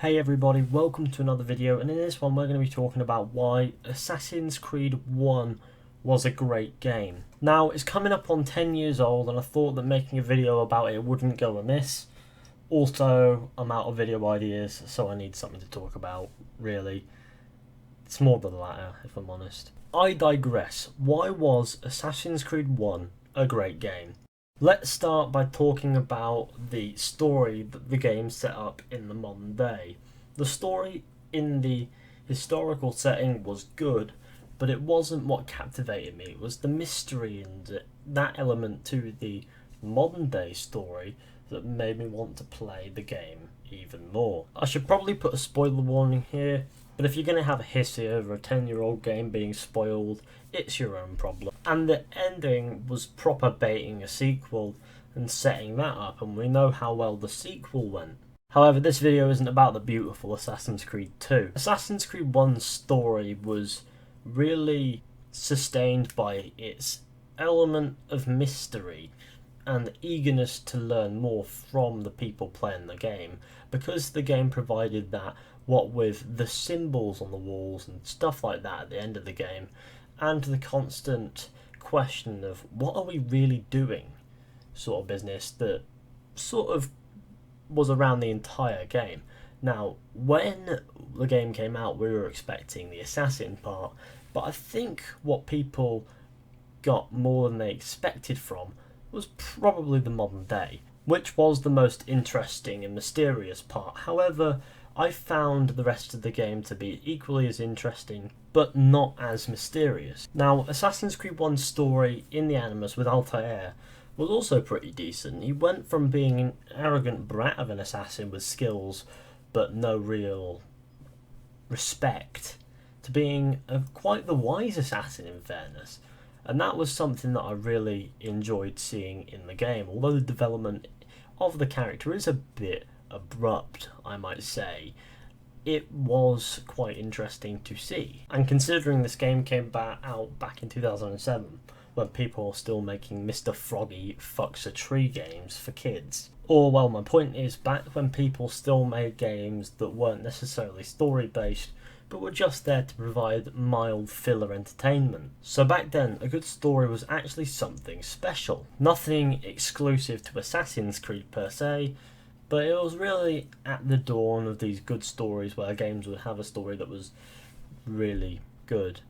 Hey everybody, welcome to another video, and in this one we're going to be talking about why Assassin's Creed 1 was a great game. Now, it's coming up on 10 years old and I thought that making a video about it wouldn't go amiss. Also, I'm out of video ideas, so I need something to talk about, really. It's more the latter, if I'm honest. I digress. Why was Assassin's Creed 1 a great game? Let's start by talking about the story that the game set up in the modern day. The story in the historical setting was good, but it wasn't what captivated me. It was the mystery and that element to the modern day story that made me want to play the game even more. I should probably put a spoiler warning here, but if you're going to have a hissy over a 10-year-old game being spoiled, it's your own problem. And the ending was proper baiting a sequel and setting that up, and we know how well the sequel went. However, this video isn't about the beautiful Assassin's Creed 2. Assassin's Creed 1's story was really sustained by its element of mystery and eagerness to learn more from the people playing the game, because the game provided that, what with the symbols on the walls and stuff like that at the end of the game, and the constant question of what are we really doing sort of business that sort of was around the entire game. Now, when the game came out, we were expecting the assassin part, but I think what people got more than they expected from was probably the modern day, which was the most interesting and mysterious part. However, I found the rest of the game to be equally as interesting, but not as mysterious. Now, Assassin's Creed 1's story in the Animus with Altair was also pretty decent. He went from being an arrogant brat of an assassin with skills but no real respect to being quite the wise assassin, in fairness. And that was something that I really enjoyed seeing in the game, although the development of the character is a bit abrupt, I might say. It was quite interesting to see. And considering this game came out back in 2007, when people were still making Mr. Froggy fucks a tree games for kids. Or, well, my point is, back when people still made games that weren't necessarily story-based, but were just there to provide mild filler entertainment. So back then, a good story was actually something special. Nothing exclusive to Assassin's Creed per se, but it was really at the dawn of these good stories where games would have a story that was really good.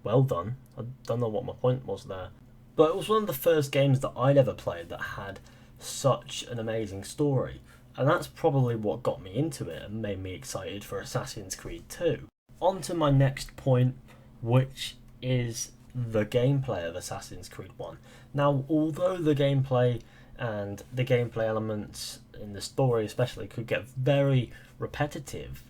Well done. I don't know what my point was there. But it was one of the first games that I'd ever played that had such an amazing story. And that's probably what got me into it and made me excited for Assassin's Creed 2. On to my next point, which is the gameplay of Assassin's Creed 1. Now, although the gameplay and the gameplay elements in the story especially could get very repetitive,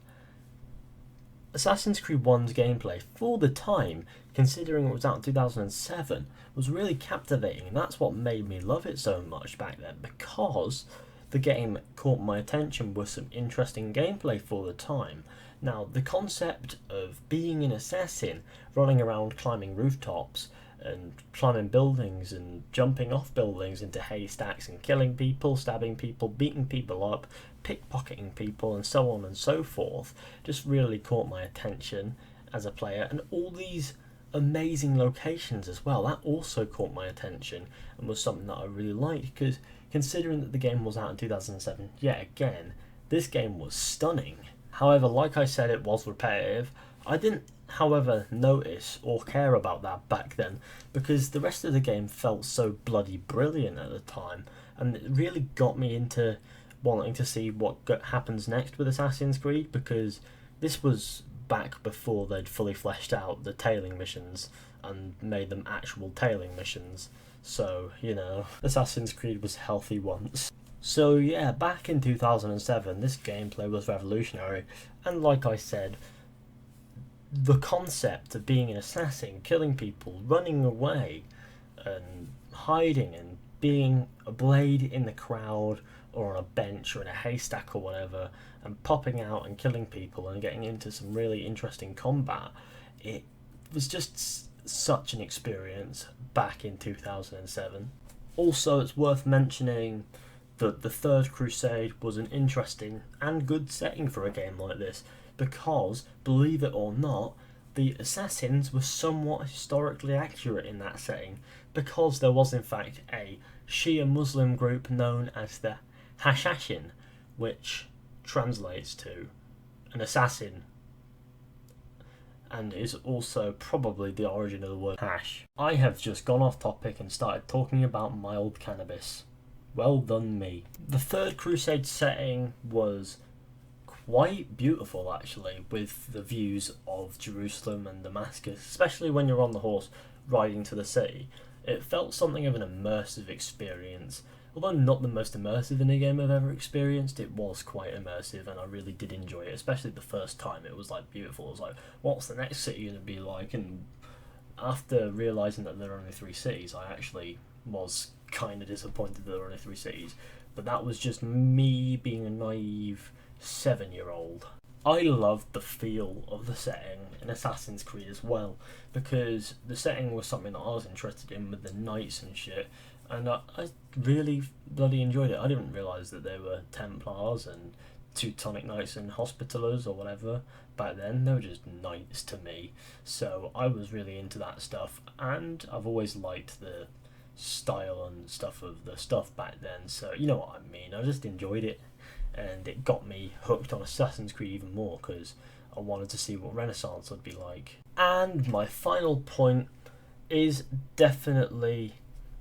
Assassin's Creed 1's gameplay for the time, considering it was out in 2007, was really captivating, and that's what made me love it so much back then, because the game caught my attention with some interesting gameplay for the time. Now, the concept of being an assassin, running around climbing rooftops and climbing buildings and jumping off buildings into haystacks and killing people, stabbing people, beating people up, pickpocketing people, and so on and so forth, just really caught my attention as a player. And all these amazing locations as well, that also caught my attention and was something that I really liked, because considering that the game was out in 2007, yet again, this game was stunning. However, like I said, it was repetitive. I didn't, however, notice or care about that back then, because the rest of the game felt so bloody brilliant at the time, and it really got me into wanting to see what happens next with Assassin's Creed, because this was back before they'd fully fleshed out the tailing missions and made them actual tailing missions. So, you know, Assassin's Creed was healthy once. So yeah, back in 2007, this gameplay was revolutionary, and like I said, the concept of being an assassin, killing people, running away, and hiding, and being a blade in the crowd, or on a bench, or in a haystack, or whatever, and popping out and killing people, and getting into some really interesting combat, it was just such an experience back in 2007. Also, it's worth mentioning that the Third Crusade was an interesting and good setting for a game like this, because, believe it or not, the assassins were somewhat historically accurate in that setting, because there was in fact a Shia Muslim group known as the Hashashin, which translates to an assassin, and is also probably the origin of the word hash. I have just gone off topic and started talking about mild cannabis. Well done me. The Third Crusade setting was quite beautiful actually, with the views of Jerusalem and Damascus, especially when you're on the horse riding to the city. It felt something of an immersive experience. Although not the most immersive in a game I've ever experienced, it was quite immersive and I really did enjoy it, especially the first time. It was like beautiful. It was like, what's the next city going to be like? And after realising that there are only 3 cities, I actually was kind of disappointed that there were only 3 cities. But that was just me being a naive 7-year-old. I loved the feel of the setting in Assassin's Creed as well, because the setting was something that I was interested in with the knights and shit, and I really bloody enjoyed it. I didn't realise that there were Templars and Teutonic Knights and Hospitallers or whatever back then. They were just knights to me, so I was really into that stuff, and I've always liked the style and stuff of the stuff back then, so you know what I mean. I just enjoyed it, and it got me hooked on Assassin's Creed even more because I wanted to see what Renaissance would be like. And my final point is definitely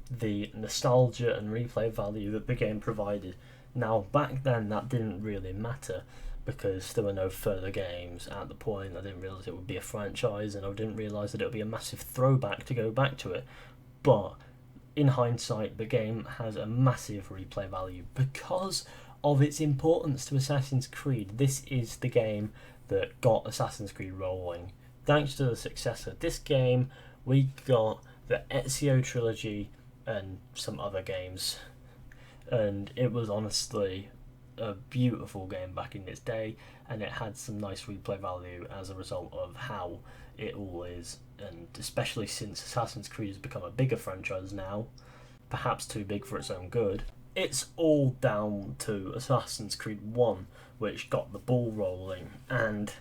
the nostalgia and replay value that the game provided. Now, back then that didn't really matter because there were no further games at the point. I didn't realise it would be a franchise, and I didn't realise that it would be a massive throwback to go back to it. But in hindsight, the game has a massive replay value because of its importance to Assassin's Creed. This is the game that got Assassin's Creed rolling. Thanks to the successor, this game, we got the Ezio trilogy and some other games, and it was honestly a beautiful game back in its day, and it had some nice replay value as a result of how it all is, and especially since Assassin's Creed has become a bigger franchise now, perhaps too big for its own good. It's all down to Assassin's Creed 1, which got the ball rolling, and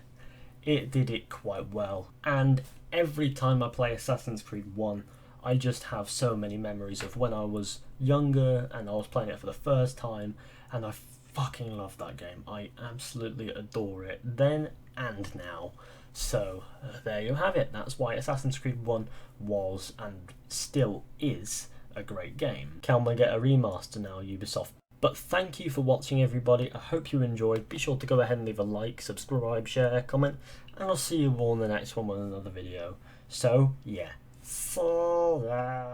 it did it quite well. And every time I play Assassin's Creed 1, I just have so many memories of when I was younger and I was playing it for the first time, and I fucking love that game. I absolutely adore it, then and now. So there you have it. That's why Assassin's Creed 1 was and still is a great game. Can we get a remaster now, Ubisoft? But thank you for watching, everybody. I hope you enjoyed. Be sure to go ahead and leave a like, subscribe, share, comment, and I'll see you all in the next one with another video. So yeah, for that.